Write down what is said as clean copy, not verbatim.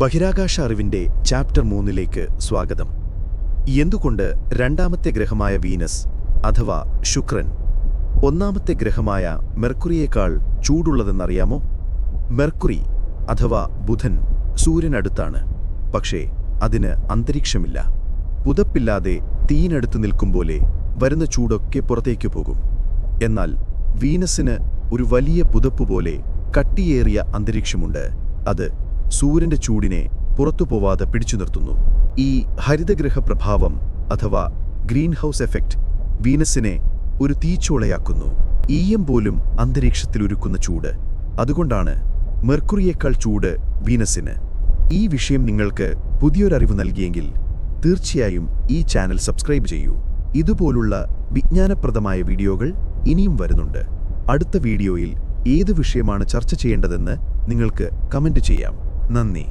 ബഹിരാകാശ അറിവിന്റെ ചാപ്റ്റർ 3ലേക്ക് സ്വാഗതം. എന്തുകൊണ്ട് രണ്ടാമത്തെ ഗ്രഹമായ വീനസ് അഥവാ ശുക്രൻ ഒന്നാമത്തെ ഗ്രഹമായ മെർക്കുറിയേക്കാൾ ചൂടുള്ളതെന്നറിയാമോ? മെർക്കുറി അഥവാ ബുധൻ സൂര്യനടുത്താണ്, പക്ഷേ അതിന് അന്തരീക്ഷമില്ല. പുതപ്പില്ലാതെ തീയിനടുത്ത് നിൽക്കും പോലെ വരുന്ന ചൂടൊക്കെ പുറത്തേക്ക് പോകും. എന്നാൽ വീനസിന് ഒരു വലിയ പുതപ്പുപോലെ കട്ടിയേറിയ അന്തരീക്ഷമുണ്ട്. അത് സൂര്യന്റെ ചൂടിനെ പുറത്തുപോവാതെ പിടിച്ചു നിർത്തുന്നു. ഈ ഹരിതഗ്രഹ പ്രഭാവം അഥവാ ഗ്രീൻ ഹൗസ് എഫക്റ്റ് വീനസിനെ ഒരു തീച്ചോളയാക്കുന്നു. ഈയം പോലും അന്തരീക്ഷത്തിൽ ഒരുക്കുന്ന ചൂട്. അതുകൊണ്ടാണ് മെർക്കുറിയേക്കാൾ ചൂട് വീനസിന്. ഈ വിഷയം നിങ്ങൾക്ക് പുതിയൊരറിവ് നൽകിയെങ്കിൽ തീർച്ചയായും ഈ ചാനൽ സബ്സ്ക്രൈബ് ചെയ്യൂ. ഇതുപോലുള്ള വിജ്ഞാനപ്രദമായ വീഡിയോകൾ ഇനിയും വരുന്നുണ്ട്. അടുത്ത വീഡിയോയിൽ ഏത് വിഷയമാണ് ചർച്ച ചെയ്യേണ്ടതെന്ന് നിങ്ങൾക്ക് കമന്റ് ചെയ്യാം. നന്ദി.